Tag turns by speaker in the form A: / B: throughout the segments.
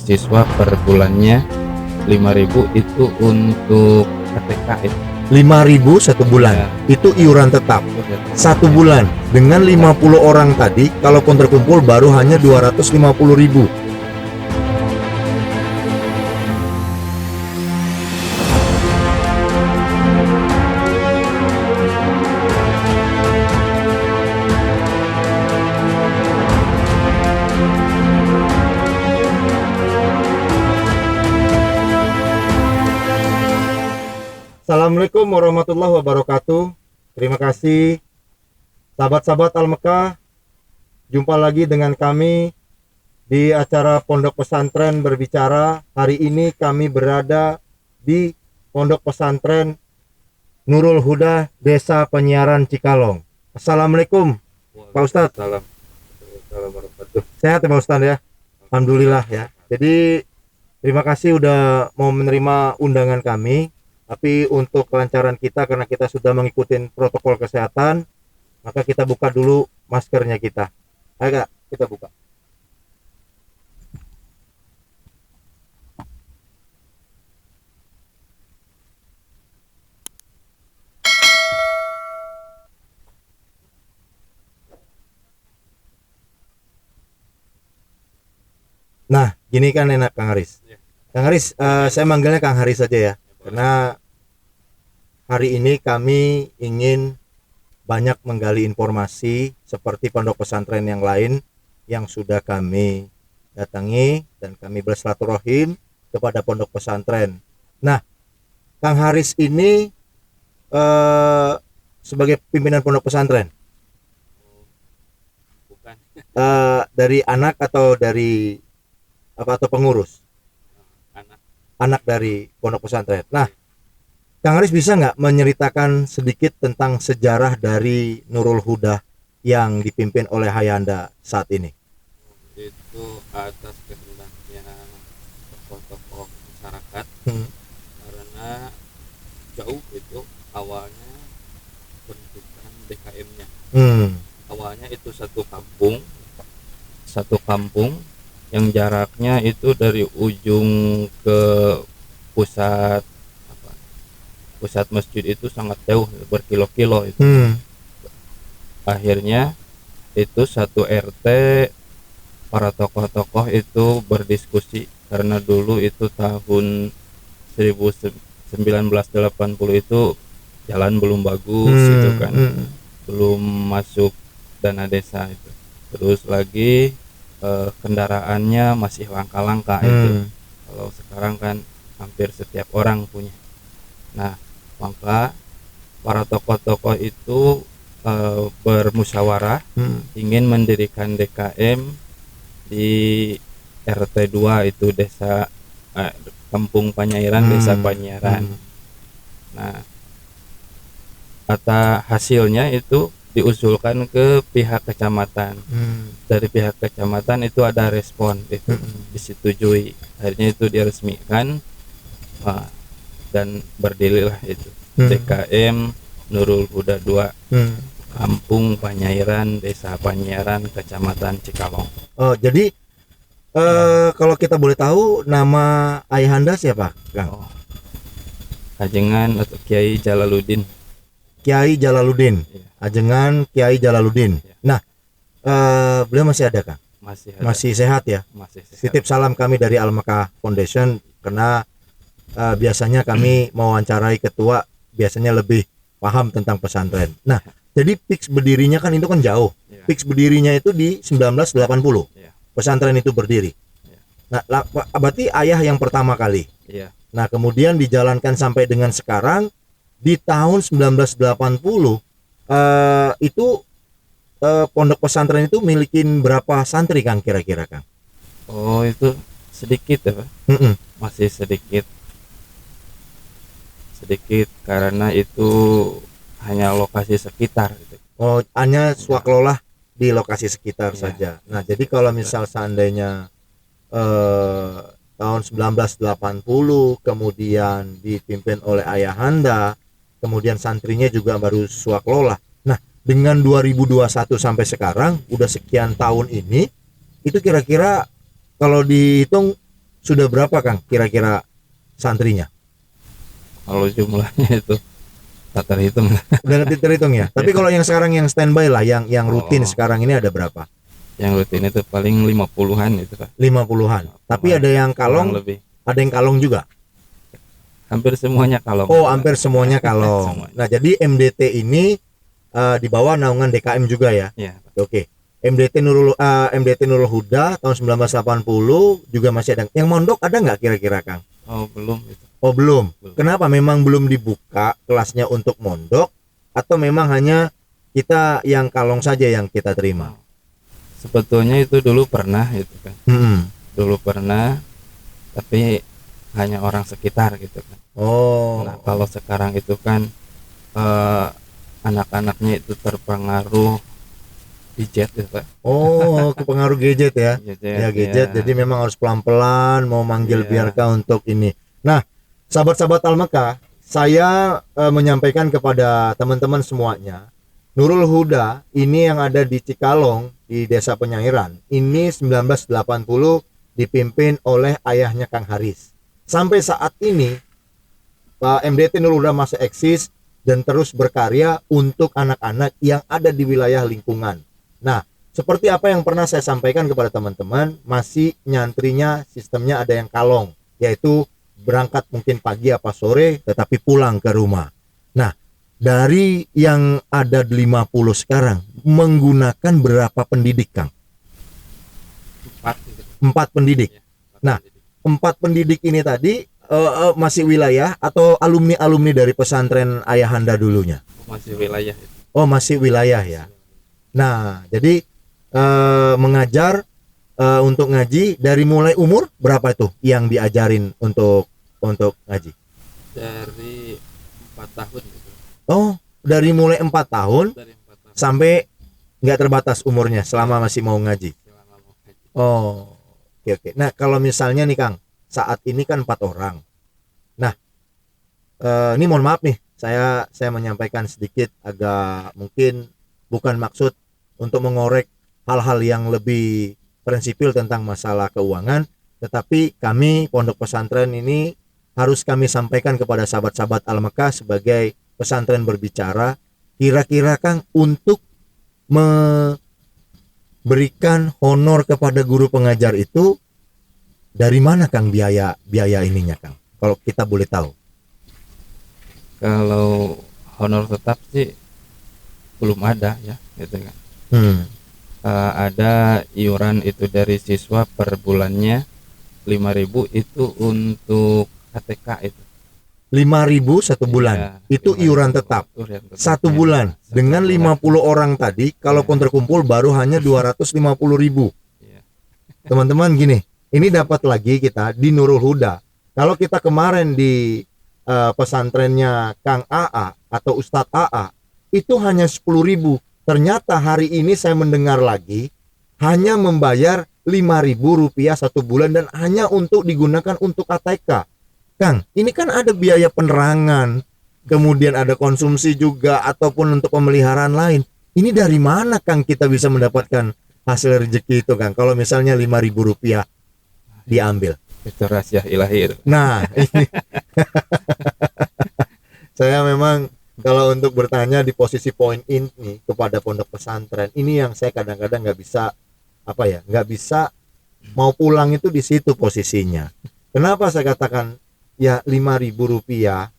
A: siswa per bulannya 5.000 itu untuk KTK itu.
B: 5.000 satu bulan.
A: Ya.
B: Itu iuran tetap. Satu bulan dengan 50 orang tadi, kalaupun terkumpul baru hanya 250.000. Assalamualaikum warahmatullahi wabarakatuh. Terima kasih sahabat-sahabat Al-Mekah. Jumpa lagi dengan kami di acara Pondok Pesantren Berbicara. Hari ini kami berada di Pondok Pesantren Nurul Huda, Desa Penyiaran Cikalong. Assalamualaikum Pak Ustadz.
A: Assalamualaikum.
B: Sehat ya Pak Ustadz ya? Alhamdulillah ya. Jadi terima kasih udah mau menerima undangan kami. Tapi untuk kelancaran kita, karena kita sudah mengikuti protokol kesehatan, maka kita buka dulu maskernya kita. Ayo Kak, kita buka. Nah, gini kan enak Kang Haris. Kang Haris, saya manggilnya Kang Haris saja ya. Karena hari ini kami ingin banyak menggali informasi seperti pondok pesantren yang lain yang sudah kami datangi dan kami bersilaturahim kepada pondok pesantren. Nah, Kang Haris ini sebagai pimpinan pondok pesantren,
A: Bukan.
B: dari anak atau dari apa atau pengurus? Anak dari pondok pesantren. Nah, Kang Haris bisa nggak menceritakan sedikit tentang sejarah dari Nurul Huda yang dipimpin oleh Hayanda saat ini?
A: Itu atas kehendaknya tokoh-tokoh masyarakat, karena jauh itu awalnya bentukan DKM-nya. Awalnya itu satu kampung yang jaraknya itu dari ujung ke pusat masjid itu sangat jauh, berkilo-kilo itu. Akhirnya itu satu RT, para tokoh-tokoh itu berdiskusi karena dulu itu tahun 1980 itu jalan belum bagus itu kan, belum masuk dana desa itu. Terus lagi kendaraannya masih langka-langka itu. Kalau sekarang kan hampir setiap orang punya. Nah, maka para tokoh-tokoh itu bermusyawarah ingin mendirikan DKM di RT 2 itu desa Kampung Panyairan, Desa Panyairan. Nah, hasilnya itu diusulkan ke pihak kecamatan. Dari pihak kecamatan itu ada respon, itu disetujui. Akhirnya itu diresmikan dan berdirilah itu DKM Nurul Huda 2, Kampung Panyairan, Desa Panyairan, Kecamatan Cikalong.
B: Oh, jadi kalau kita boleh tahu nama ayahanda siapa, Kang?
A: Ajengan atau Kiai Jalaluddin.
B: Kiai Jalaluddin. Ajengan Kiai Jalaluddin. Nah, beliau masih ada Kang?
A: Masih ada.
B: Masih sehat ya?
A: Masih sehat.
B: Titip salam kami dari Al-Mekah Foundation, karena biasanya kami mewawancarai ketua biasanya lebih paham tentang pesantren. Nah, jadi fix berdirinya kan itu kan jauh. Fix berdirinya itu di 1980. Pesantren itu berdiri. Nah, berarti ayah yang pertama kali. Nah, kemudian dijalankan sampai dengan sekarang. Di tahun 1980 itu pondok pesantren itu milikin berapa santri Kang kira-kira Kang?
A: Oh, itu sedikit ya Pak? Masih sedikit karena itu hanya lokasi sekitar gitu.
B: Oh, hanya swaklolah di lokasi sekitar saja. Nah, jadi kalau misal seandainya tahun 1980 kemudian dipimpin oleh ayahanda, kemudian santrinya juga baru swaklolah. Nah, dengan 2021 sampai sekarang udah sekian tahun ini, itu kira-kira kalau dihitung sudah berapa Kang kira-kira santrinya?
A: Kalau jumlahnya itu tak terhitung.
B: Udah terhitung ya. Tapi kalau yang sekarang yang standby lah, yang rutin
A: Oh.
B: sekarang ini ada berapa?
A: Yang rutin itu paling 50-an itu Pak.
B: 50-an. Tapi ada yang
A: Kurang
B: kalong,
A: lebih.
B: ada yang kalong juga.
A: Hampir semuanya kalong.
B: Oh, hampir semuanya kalong.
A: Semuanya.
B: Nah, jadi MDT ini di bawah naungan DKM juga ya.
A: Iya, Pak.
B: Oke. MDT Nurul Huda tahun 1980 juga masih ada. Yang mondok ada nggak kira-kira Kang?
A: Oh, belum itu.
B: Oh belum.
A: Belum.
B: Kenapa? Memang belum dibuka kelasnya untuk mondok atau memang hanya kita yang kalong saja yang kita terima?
A: Sebetulnya itu dulu pernah itu kan. Dulu pernah, tapi hanya orang sekitar gitu kan.
B: Oh.
A: Nah, kalau sekarang itu kan anak-anaknya itu terpengaruh gadget ya Pak.
B: Oh, kepengaruh gadget ya. Ya gadget.
A: ya.
B: Jadi memang harus pelan-pelan mau manggil
A: Iya.
B: biarkah untuk ini. Nah, sahabat-sahabat Al-Mekah, saya menyampaikan kepada teman-teman semuanya, Nurul Huda ini yang ada di Cikalong di Desa Penyairan. Ini 1980 dipimpin oleh ayahnya Kang Haris. Sampai saat ini Pak MDT Nurul Huda masih eksis dan terus berkarya untuk anak-anak yang ada di wilayah lingkungan. Nah, seperti apa yang pernah saya sampaikan kepada teman-teman, masih nyantrinya sistemnya ada yang kalong, yaitu berangkat mungkin pagi apa sore tetapi pulang ke rumah. Nah, dari yang ada 50 sekarang menggunakan berapa pendidik Kang?
A: 4 gitu.
B: 4 pendidik.
A: Ya, 4
B: Nah,
A: pendidik.
B: 4 pendidik ini tadi masih wilayah atau alumni dari pesantren ayahanda dulunya?
A: Masih wilayah itu.
B: Oh, masih wilayah ya. Nah, jadi mengajar untuk ngaji dari mulai umur berapa tuh yang diajarin untuk ngaji?
A: Dari 4 tahun gitu.
B: Oh, dari mulai 4 tahun
A: Dari 4 tahun
B: sampai nggak terbatas umurnya selama masih mau ngaji.
A: selama mau haji.
B: Oh, oke. Nah, kalau misalnya nih Kang, saat ini kan 4 orang. Nah, ini mohon maaf nih, saya menyampaikan sedikit agak mungkin bukan maksud untuk mengorek hal-hal yang lebih prinsipil tentang masalah keuangan, tetapi kami Pondok Pesantren ini harus kami sampaikan kepada sahabat-sahabat Al-Mekah sebagai pesantren berbicara, kira-kira Kang untuk memberikan honor kepada guru pengajar itu dari mana Kang biaya ininya Kang? Kalau kita boleh tahu.
A: Kalau honor tetap sih belum ada ya gitu kan. Ada iuran itu dari siswa per bulannya 5.000 itu untuk KTK itu.
B: 5.000 satu bulan.
A: Iya,
B: Itu
A: 5.000
B: iuran tetap. Satu
A: ya.
B: bulan.
A: Satu
B: Dengan
A: bulan.
B: 50 orang tadi, kalaupun terkumpul baru hanya 250.000.
A: Iya.
B: Teman-teman gini, ini dapat lagi kita di Nurul Huda. Kalau kita kemarin di pesantrennya Kang AA atau Ustadz AA itu hanya 10.000. Ternyata hari ini saya mendengar lagi hanya membayar 5.000 rupiah satu bulan dan hanya untuk digunakan untuk KTK. Kang, ini kan ada biaya penerangan, kemudian ada konsumsi juga ataupun untuk pemeliharaan lain. Ini dari mana Kang kita bisa mendapatkan hasil rezeki itu Kang? Kalau misalnya 5.000 rupiah diambil.
A: Itu rahasia ilahi itu.
B: Nah, ini saya memang kalau untuk bertanya di posisi point ini kepada pondok pesantren, ini yang saya kadang-kadang nggak bisa nggak bisa mau pulang itu di situ posisinya. Kenapa saya katakan ya 5.000 rupiah?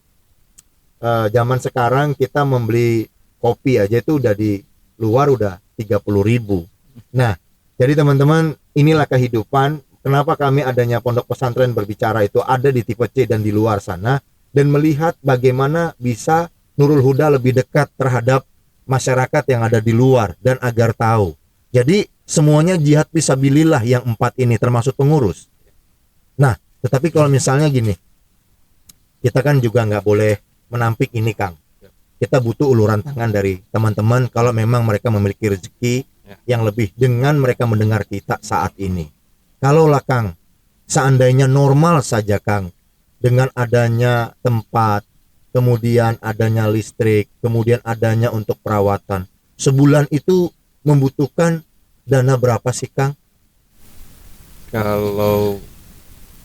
B: Zaman sekarang kita membeli kopi aja itu udah di luar udah 30.000. Nah, jadi teman-teman inilah kehidupan. Kenapa kami adanya pondok pesantren berbicara itu ada di tipe C dan di luar sana, dan melihat bagaimana bisa Nurul Huda lebih dekat terhadap masyarakat yang ada di luar dan agar tahu. Jadi semuanya jihad fisabilillah yang 4 ini termasuk pengurus. Nah, tetapi kalau misalnya gini, kita kan juga nggak boleh menampik ini Kang. Kita butuh uluran tangan dari teman-teman kalau memang mereka memiliki rezeki yang lebih dengan mereka mendengar kita saat ini. Kalaulah Kang, seandainya normal saja Kang, dengan adanya tempat, kemudian adanya listrik, kemudian adanya untuk perawatan, sebulan itu membutuhkan dana berapa sih Kang?
A: Kalau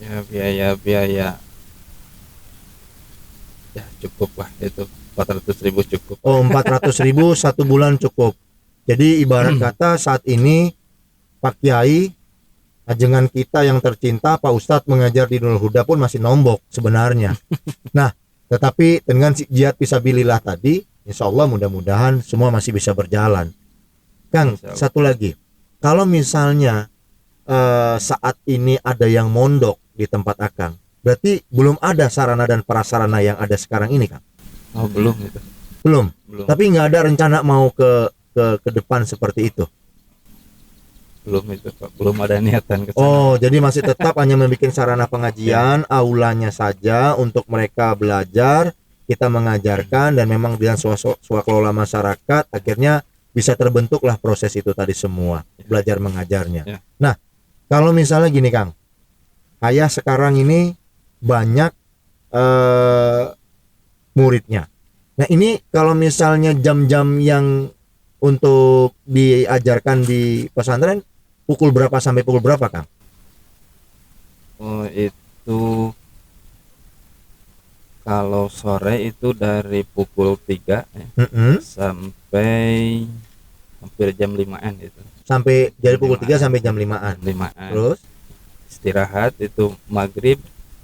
A: Ya biaya ya cukup lah itu 400.000 cukup.
B: Oh, 400.000 satu bulan cukup. Jadi ibarat kata saat ini Pak Kiai, ajengan kita yang tercinta Pak Ustadz mengajar di Nurul Huda pun masih nombok sebenarnya. Nah, tetapi dengan jihad fisabilillah tadi, insya Allah mudah-mudahan semua masih bisa berjalan. Kang, satu lagi, kalau misalnya saat ini ada yang mondok di tempat Akang, berarti belum ada sarana dan prasarana yang ada sekarang ini, Kang?
A: Oh belum itu.
B: Belum.
A: Belum.
B: Tapi nggak ada rencana mau ke depan seperti itu.
A: Belum itu Pak. Belum ada niatan ke sana.
B: Oh, jadi masih tetap hanya membuat sarana pengajian, aulanya saja untuk mereka belajar, kita mengajarkan dan memang dengan swakelola masyarakat akhirnya bisa terbentuklah proses itu tadi semua, belajar mengajarnya.
A: Ya.
B: Nah, kalau misalnya gini Kang, ayah sekarang ini banyak muridnya. Nah, ini kalau misalnya jam-jam yang untuk diajarkan di pesantren pukul berapa sampai pukul berapa, Kang?
A: Oh itu kalau sore itu dari pukul 3 ya, sampai hampir jam 5-an itu.
B: Sampai dari pukul 3 sampai jam 5-an.
A: 5-an.
B: Terus
A: istirahat itu maghrib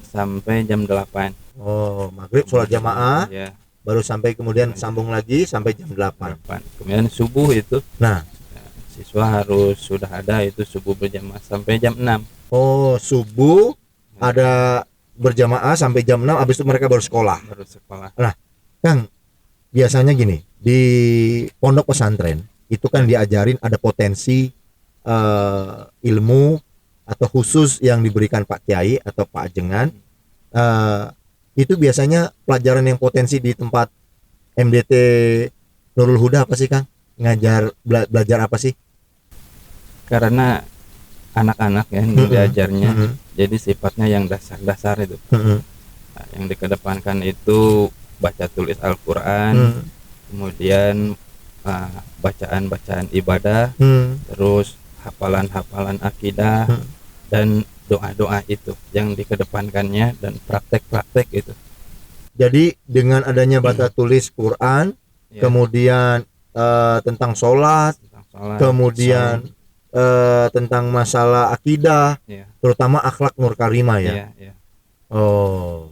A: sampai jam 8.
B: oh, maghrib sholat jamaah,
A: Ya,
B: baru sampai kemudian sambung lagi sampai jam 8.
A: 8. Kemudian subuh itu
B: Nah,
A: siswa harus sudah ada itu subuh berjamaah sampai jam 6.
B: oh, subuh ada berjamaah sampai jam 6, habis itu mereka baru sekolah.
A: Baru sekolah.
B: Nah, Kang, biasanya gini, di pondok pesantren itu kan diajarin ada potensi ilmu atau khusus yang diberikan Pak Kiai atau Pak Ajengan. Itu biasanya pelajaran yang potensi di tempat MDT Nurul Huda apa sih, Kang? Ngajar belajar apa sih?
A: Karena anak-anak ya yang diajarnya jadi sifatnya yang dasar-dasar itu. Nah, yang dikedepankan itu baca tulis Al-Quran, kemudian bacaan-bacaan ibadah, terus hafalan-hafalan akidah, dan doa-doa itu yang dikedepankannya, dan praktek-praktek itu.
B: Jadi dengan adanya baca tulis Quran,
A: Ya,
B: kemudian tentang sholat,
A: tentang sholat,
B: kemudian tentang masalah akidah,
A: ya,
B: terutama akhlak nur karimah ya.
A: ya, ya.
B: Oh,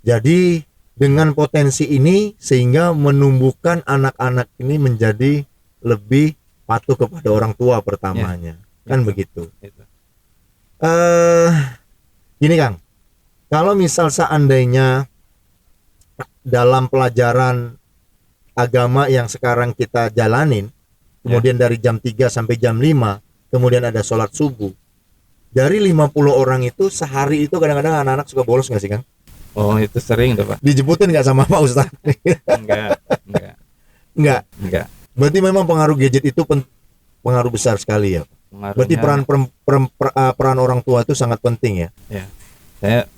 B: jadi dengan potensi ini sehingga menumbuhkan anak-anak ini menjadi lebih patuh kepada orang tua pertamanya, kan
A: Itu.
B: begitu.
A: Itu.
B: Gini Kang, kalau misal seandainya dalam pelajaran agama yang sekarang kita jalanin, kemudian dari jam 3 sampai jam 5, kemudian ada sholat subuh, dari 50 orang itu sehari itu kadang-kadang anak-anak suka bolos nggak sih Kang?
A: Oh itu sering tuh Pak.
B: Dijemputin nggak sama Pak Ustadz?
A: Enggak.
B: Enggak. Berarti memang pengaruh gadget itu pengaruh besar sekali ya.
A: Pengaruhnya,
B: Berarti peran orang tua itu sangat penting ya.
A: ya, saya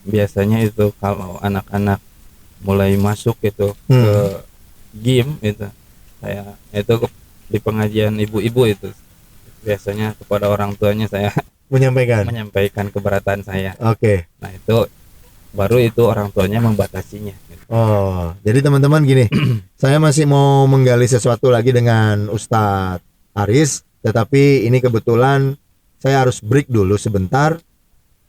A: biasanya itu kalau anak-anak mulai masuk itu ke game itu, saya itu di pengajian ibu-ibu itu biasanya kepada orang tuanya saya menyampaikan keberatan saya.
B: Oke.
A: Nah itu baru itu orang tuanya membatasinya.
B: Oh, jadi teman-teman gini, saya masih mau menggali sesuatu lagi dengan Ustadz Aris, tetapi ini kebetulan saya harus break dulu sebentar.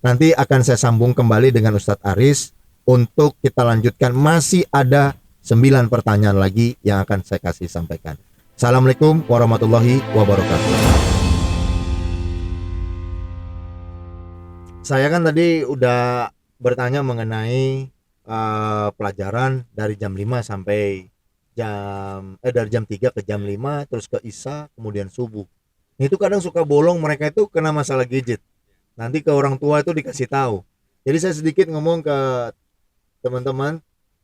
B: Nanti akan saya sambung kembali dengan Ustadz Aris untuk kita lanjutkan. Masih ada 9 pertanyaan lagi yang akan saya kasih sampaikan. Assalamualaikum warahmatullahi wabarakatuh. Saya kan tadi udah bertanya mengenai pelajaran dari jam 5 sampai dari jam 3 ke jam 5, terus ke Isya, kemudian subuh. Itu kadang suka bolong, mereka itu kena masalah gadget. Nanti ke orang tua itu dikasih tahu. Jadi saya sedikit ngomong ke teman-teman,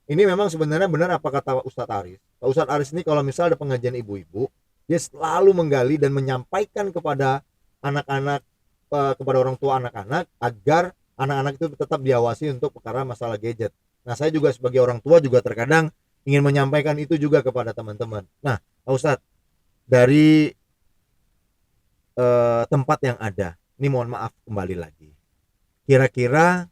B: ini memang sebenarnya benar apa kata Ustadz Aris. Pak Ustadz Aris ini kalau misal ada pengajian ibu-ibu, dia selalu menggali dan menyampaikan kepada anak-anak, kepada orang tua anak-anak, agar anak-anak itu tetap diawasi untuk perkara masalah gadget. Nah, saya juga sebagai orang tua juga terkadang ingin menyampaikan itu juga kepada teman-teman. Nah, Pak Ustadz, dari tempat yang ada, ini mohon maaf kembali lagi, kira-kira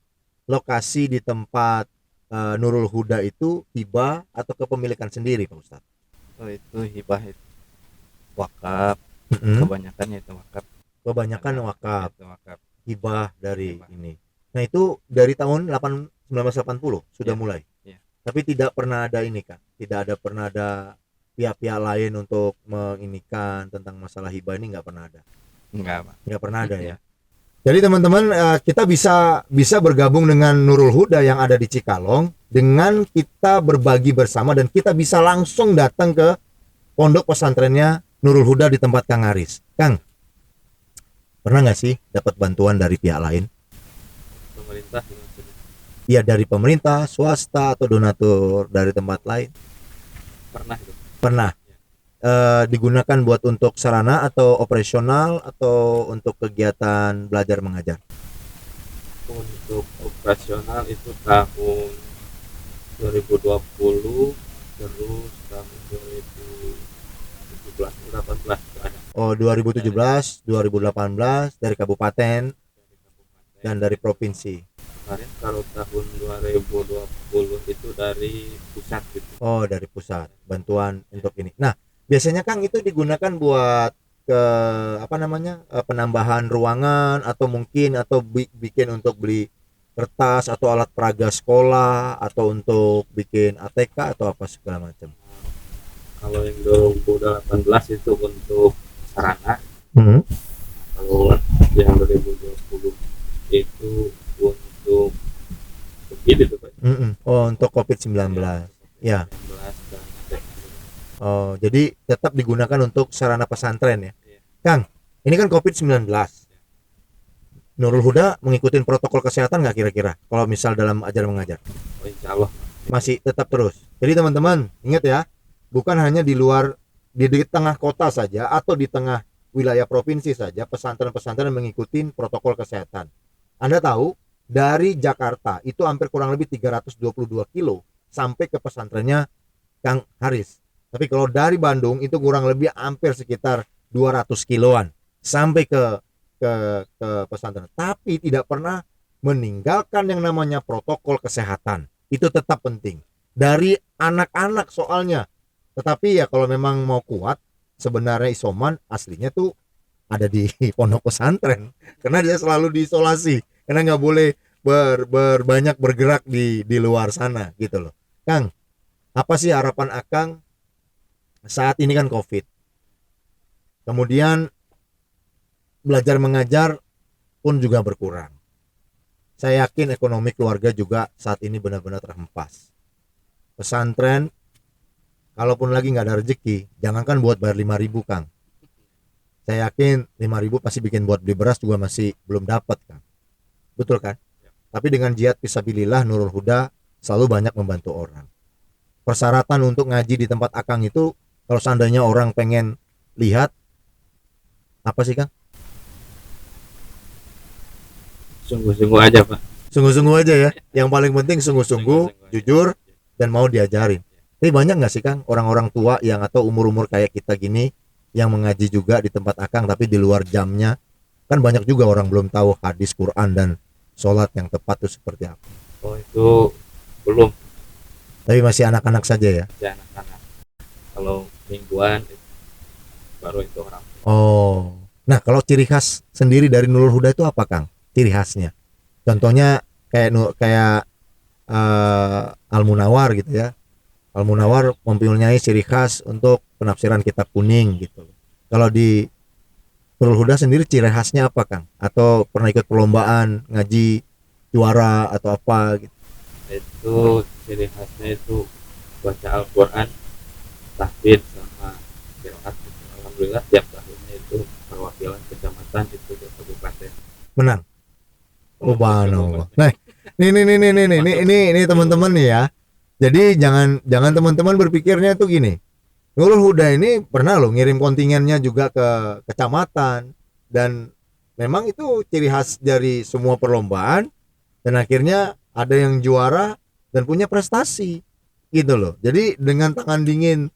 B: lokasi di tempat Nurul Huda itu hibah atau kepemilikan sendiri Pak Ustadz?
A: Oh itu hibah, itu wakaf, kebanyakannya itu wakaf.
B: Kebanyakan wakaf,
A: itu wakaf.
B: hibah dari
A: Hibah.
B: ini. Nah itu dari tahun 1980 sudah
A: Ya.
B: mulai.
A: Ya.
B: Tapi tidak pernah ada ini kan, tidak ada pernah ada pihak-pihak lain untuk menginikan tentang masalah hibah ini, nggak pernah ada. Nggak pernah ada ya. Jadi teman-teman, kita bisa bergabung dengan Nurul Huda yang ada di Cikalong dengan kita berbagi bersama, dan kita bisa langsung datang ke pondok pesantrennya Nurul Huda di tempat Kang Aris. Kang, pernah nggak sih dapat bantuan dari pihak lain?
A: Pemerintah?
B: Ya dari pemerintah, swasta, atau donatur dari tempat lain?
A: Pernah itu.
B: Pernah. Digunakan buat untuk sarana atau operasional atau untuk kegiatan belajar mengajar?
A: Untuk operasional itu tahun 2020, terus tahun 2017, 2018 ada.
B: Oh 2017, 2018 dari kabupaten dan dari provinsi.
A: Kemarin kalau tahun 2020 itu dari pusat gitu.
B: Oh dari pusat, bantuan untuk ini. Nah biasanya Kang itu digunakan buat ke penambahan ruangan, atau mungkin bikin untuk beli kertas atau alat peraga sekolah, atau untuk bikin ATK atau apa segala macam.
A: Kalau yang 2018 itu untuk sarana. Kalau yang 2020 itu untuk COVID itu Pak.
B: Oh untuk COVID-19 ya. Oh, jadi tetap digunakan untuk sarana pesantren ya. Kang, ini kan COVID-19. Nurul Huda mengikuti protokol kesehatan nggak kira-kira kalau misal dalam ajar mengajar?
A: Oh, insya Allah
B: masih tetap terus. Jadi teman-teman ingat ya, bukan hanya di luar, di tengah kota saja atau di tengah wilayah provinsi saja pesantren-pesantren mengikuti protokol kesehatan. Anda tahu dari Jakarta itu hampir kurang lebih 322 kilo sampai ke pesantrennya Kang Haris. Tapi kalau dari Bandung itu kurang lebih hampir sekitar 200 kiloan sampai ke pesantren. Tapi tidak pernah meninggalkan yang namanya protokol kesehatan. Itu tetap penting. Dari anak-anak soalnya. Tetapi ya kalau memang mau kuat, sebenarnya isoman aslinya tuh ada di pondok pesantren. Karena dia selalu diisolasi. Karena nggak boleh banyak bergerak di luar sana gitu loh. Kang, apa sih harapan Akang saat ini kan COVID, kemudian belajar mengajar pun juga berkurang. Saya yakin ekonomi keluarga juga saat ini benar-benar terhempas. Pesantren, kalaupun lagi nggak ada rezeki, jangankan buat bayar 5.000 Kang. Saya yakin 5.000 pasti bikin buat beli beras juga masih belum dapat Kang. Betul kan? Tapi dengan jihad fisabilillah Nurul Huda selalu banyak membantu orang. Persyaratan untuk ngaji di tempat Akang itu, kalau seandainya orang pengen lihat, apa sih Kang?
A: Sungguh-sungguh aja Pak.
B: Sungguh-sungguh aja ya. Yang paling penting sungguh-sungguh, jujur, dan mau diajarin. Tapi banyak nggak sih Kang orang-orang tua yang atau umur-umur kayak kita gini yang mengaji juga di tempat Akang tapi di luar jamnya? Kan banyak juga orang belum tahu hadis Quran dan sholat yang tepat itu seperti apa.
A: Oh itu belum.
B: Tapi masih anak-anak saja ya?
A: Masih anak-anak. Kalau mingguan baru itu orang.
B: Oh. Nah kalau ciri khas sendiri dari Nurul Huda itu apa Kang? Ciri khasnya? Contohnya kayak Al-Munawar gitu ya. Al-Munawar mempunyai ciri khas untuk penafsiran kitab kuning gitu. Kalau di Nurul Huda sendiri ciri khasnya apa Kang? Atau pernah ikut perlombaan ngaji juara atau apa gitu?
A: Itu ciri khasnya itu baca Al-Quran, tahfidz sama qiraat. Alhamdulillah tiap tahunnya itu perwakilan kecamatan itu ke kabupaten
B: menang. Oh subhanallah. Nah, ini teman-teman nih ya. Jadi jangan teman-teman berpikirnya tuh gini. Nurul Huda ini pernah loh ngirim kontingennya juga ke kecamatan, dan memang itu ciri khas dari semua perlombaan, dan akhirnya ada yang juara dan punya prestasi gitu loh. Jadi dengan tangan dingin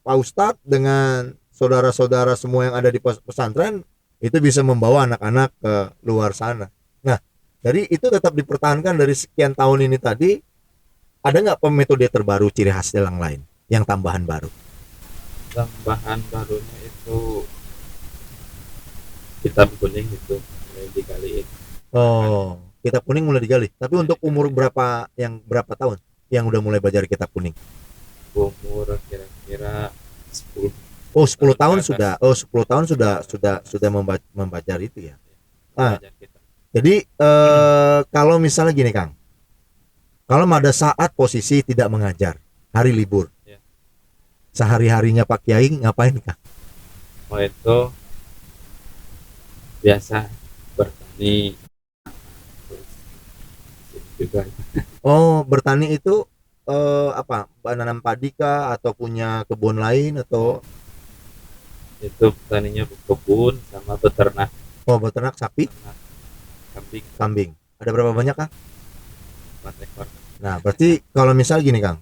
B: Pak Ustadz dengan saudara-saudara semua yang ada di pesantren itu bisa membawa anak-anak ke luar sana. Jadi itu tetap dipertahankan dari sekian tahun ini tadi. Ada nggak metode terbaru, ciri khas yang lain, yang tambahan baru?
A: Tambahan barunya itu hitam kuning itu mulai dikaliin.
B: Oh, kitab kuning mulai digali. Tapi untuk umur berapa, yang berapa tahun yang udah mulai belajar kitab kuning?
A: Umur kira-kira 10
B: Oh, 10 tahun
A: tahun ke atas.
B: sudah. Oh, 10 tahun sudah membaca itu ya. Ah,
A: Belajar kita.
B: jadi kalau misalnya gini, Kang. Kalau ada saat posisi tidak mengajar, hari libur.
A: Ya.
B: Sehari-harinya Pak Kiai ngapain, Kang?
A: Oh itu biasa bertani terus juga
B: Oh, bertani itu apa? Menanam padi kah atau punya kebun lain atau
A: itu petaninya kebun sama beternak
B: beternak sapi,
A: kambing
B: kambing. Ada berapa banyak, Kang?
A: 4 ekor.
B: Nah, berarti kalau misal gini, Kang.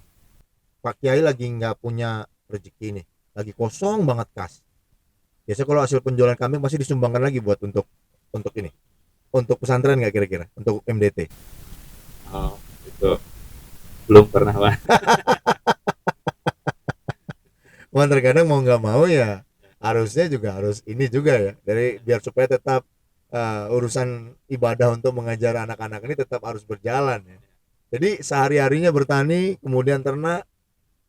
B: Pak Kiai lagi nggak punya rezeki nih, lagi kosong banget kas. Biasa kalau hasil penjualan kambing pasti disumbangkan lagi buat untuk ini, untuk pesantren nggak kira-kira, untuk MDT.
A: Oh itu belum pernah Pak.
B: Cuman terkadang mau nggak mau ya harusnya juga harus ini juga ya, dari biar supaya tetap urusan ibadah untuk mengajar anak-anak ini tetap harus berjalan ya. Jadi sehari-harinya bertani, kemudian ternak,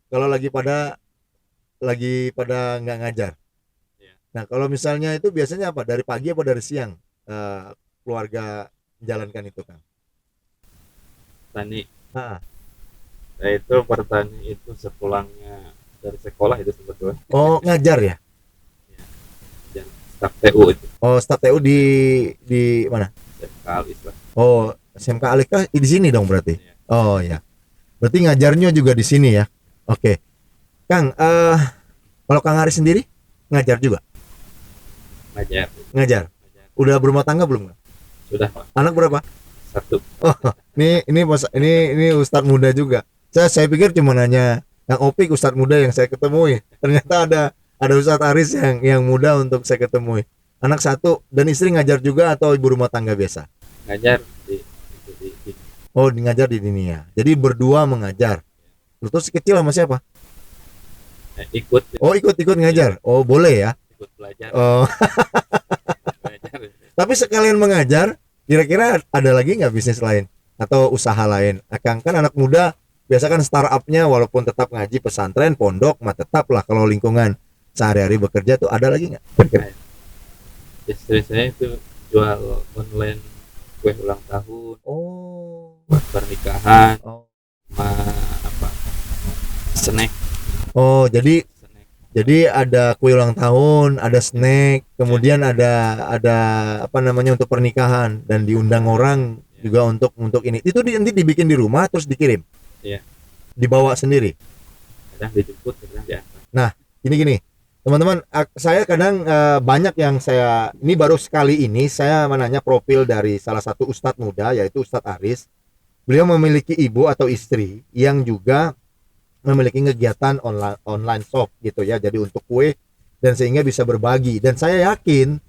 B: kalau lagi pada nggak ngajar.
A: Ya.
B: Nah, kalau misalnya itu biasanya apa? Dari pagi apa dari siang keluarga menjalankan itu, Kang?
A: Tani
B: Ah.
A: nah, itu bertani itu sepulangnya dari sekolah itu sebetulnya
B: Oh, ngajar ya?
A: dan staf TU itu
B: Oh, staf TU di mana?
A: sekali lah.
B: Oh, SMK Alika di sini dong berarti.
A: Ya.
B: Oh ya. Berarti ngajarnya juga di sini ya. Oke. Kang, kalau Kang Haris sendiri ngajar juga?
A: Ngajar.
B: Ngajar. Udah berumah tangga belum?
A: Sudah Pak.
B: Anak berapa?
A: 1.
B: Oh, ini Ustadz muda juga. Saya pikir cuma nanya Kang Opik, Ustadz muda yang saya ketemui. Ternyata ada Ustadz Haris yang muda untuk saya ketemui. Anak 1 dan istri ngajar juga atau ibu rumah tangga biasa?
A: Ngajar di
B: Oh, ngajar di dunia. Jadi berdua mengajar. Terus kecil sama siapa?
A: ikut
B: Oh, ikut ngajar. Oh, boleh ya.
A: ikut belajar.
B: Oh,
A: Belajar.
B: tapi sekalian mengajar, kira-kira ada lagi nggak bisnis lain atau usaha lain? Akang kan anak muda, biasa kan startupnya walaupun tetap ngaji pesantren, pondok, mah tetap lah kalau lingkungan sehari-hari bekerja tuh ada lagi nggak? Kira-kira?
A: Istri saya itu jual online kue ulang tahun
B: Oh,
A: buat pernikahan
B: oh,
A: sama apa snack
B: oh, jadi
A: snack
B: ada kue ulang tahun, ada snack, kemudian ada apa namanya untuk pernikahan dan diundang orang juga untuk ini. Itu nanti dibikin di rumah terus dikirim.
A: Iya.
B: Dibawa sendiri.
A: kadang dijemput kadang diantar.
B: Nah, gini teman-teman, saya kadang banyak yang ini baru sekali ini saya menanya profil dari salah satu ustadz muda yaitu Ustadz Aris. Beliau memiliki ibu atau istri yang juga memiliki kegiatan online shop gitu ya, jadi untuk kue, dan sehingga bisa berbagi. Dan saya yakin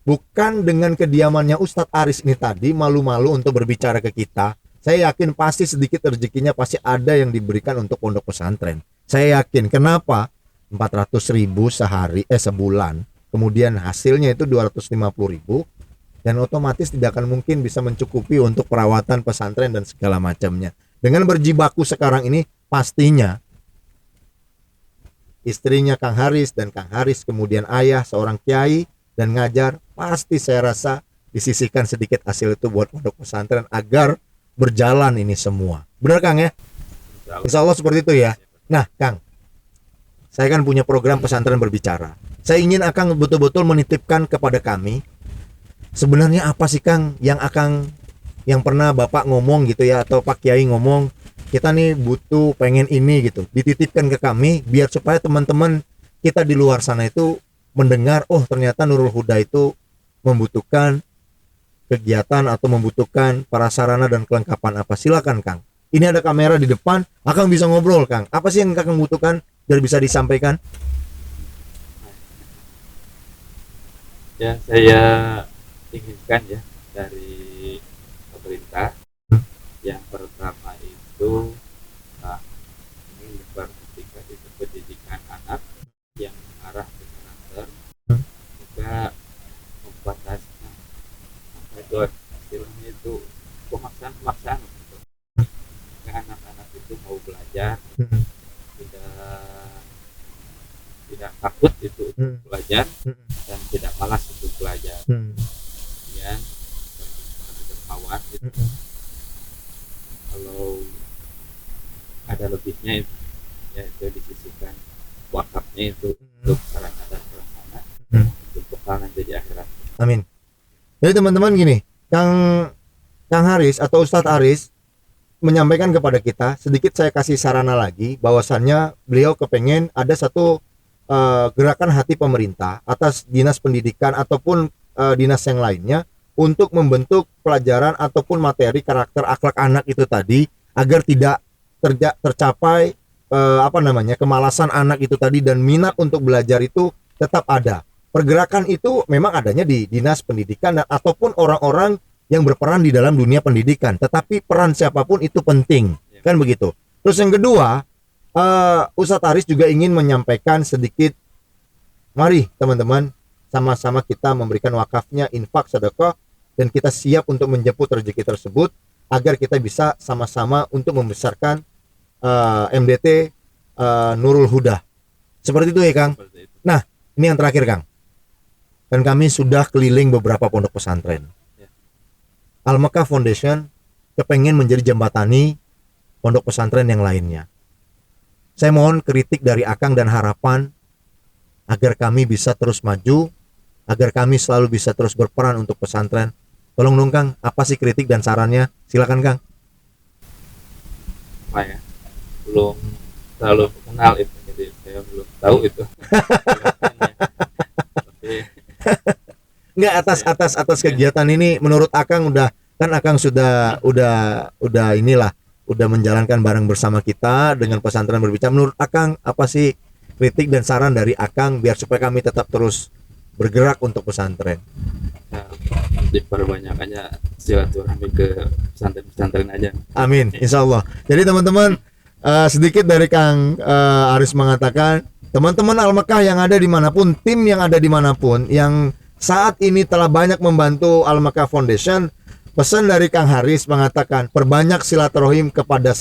B: bukan dengan kediamannya Ustadz Aris ini tadi malu-malu untuk berbicara ke kita, saya yakin pasti sedikit rezekinya pasti ada yang diberikan untuk pondok pesantren. Saya yakin. Kenapa? 400.000 sebulan, kemudian hasilnya itu 250.000, dan otomatis tidak akan mungkin bisa mencukupi untuk perawatan pesantren dan segala macamnya. Dengan berjibaku sekarang ini, pastinya istrinya Kang Haris dan Kang Haris kemudian ayah seorang kiai dan ngajar, pasti saya rasa disisihkan sedikit hasil itu buat pondok pesantren agar berjalan ini semua. Benar Kang ya? Insya Allah seperti itu ya. Nah Kang, saya kan punya program pesantren berbicara. Saya ingin Akang betul-betul menitipkan kepada kami, sebenarnya apa sih Kang yang pernah Bapak ngomong gitu ya, atau Pak Kiai ngomong, kita nih butuh pengen ini gitu, dititipkan ke kami biar supaya teman-teman kita di luar sana itu mendengar, oh ternyata Nurul Huda itu membutuhkan kegiatan atau membutuhkan prasarana dan kelengkapan apa. Silakan Kang, ini ada kamera di depan, Akang bisa ngobrol Kang, apa sih yang Akang butuhkan biar bisa disampaikan.
A: Ya saya inginkan ya dari pemerintah awas gitu. Kalau ada lebihnya itu ya itu disisihkan wakafnya itu untuk sarana dan prasarana untuk bekal nanti di akhirat.
B: Amin. Jadi teman-teman gini, Kang Haris atau Ustadz Haris menyampaikan kepada kita, sedikit saya kasih sarana lagi, bahwasannya beliau kepengen ada satu gerakan hati pemerintah atas dinas pendidikan ataupun dinas yang lainnya untuk membentuk pelajaran ataupun materi karakter akhlak anak itu tadi agar tidak tercapai kemalasan anak itu tadi, dan minat untuk belajar itu tetap ada. Pergerakan itu memang adanya di dinas pendidikan dan ataupun orang-orang yang berperan di dalam dunia pendidikan, tetapi peran siapapun itu penting, kan begitu. Terus yang kedua, Ustadz Haris juga ingin menyampaikan sedikit, mari teman-teman sama-sama kita memberikan wakafnya, infak, sedekah, dan kita siap untuk menjemput rezeki tersebut agar kita bisa sama-sama untuk membesarkan MDT Nurul Huda. Seperti itu ya Kang. Nah, ini yang terakhir Kang. Dan kami sudah keliling beberapa pondok pesantren. Al-Mekah Foundation kepengen menjadi jembatani pondok pesantren yang lainnya. Saya mohon kritik dari Akang dan harapan agar kami bisa terus maju, agar kami selalu bisa terus berperan untuk pesantren. Tolong dong Kang, apa sih kritik dan sarannya? Silakan Kang.
A: Apa ya? Belum terlalu kenal itu, jadi saya belum tahu itu.
B: Enggak, atas kegiatan ini menurut Akang udah Akang sudah inilah udah menjalankan bareng bersama kita dengan pesantren berbicara. Menurut Akang apa sih kritik dan saran dari Akang biar supaya kami tetap terus bergerak untuk pesantren?
A: Ya, diperbanyak aja silaturahmi ke pesantren aja.
B: Amin, insya Allah. Jadi teman-teman, sedikit dari Kang Haris mengatakan, teman-teman Al-Mekah yang ada dimanapun, tim yang ada dimanapun, yang saat ini telah banyak membantu Al-Mekah Foundation, pesan dari Kang Haris mengatakan perbanyak silaturahim kepada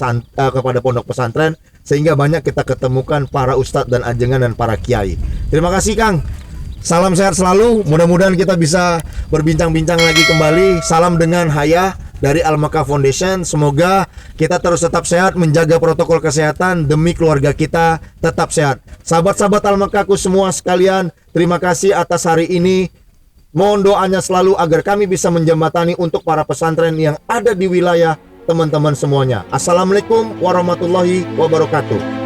B: pondok pesantren sehingga banyak kita ketemukan para ustadz dan ajengan dan para kiai. Terima kasih Kang. Salam sehat selalu. Mudah-mudahan kita bisa berbincang-bincang lagi kembali. Salam dengan Hayah dari Al-Mekah Foundation. Semoga kita terus tetap sehat, menjaga protokol kesehatan demi keluarga kita tetap sehat. Sahabat-sahabat Al-Mekahku semua sekalian, terima kasih atas hari ini. Mohon doanya selalu agar kami bisa menjembatani untuk para pesantren yang ada di wilayah teman-teman semuanya. Assalamualaikum warahmatullahi wabarakatuh.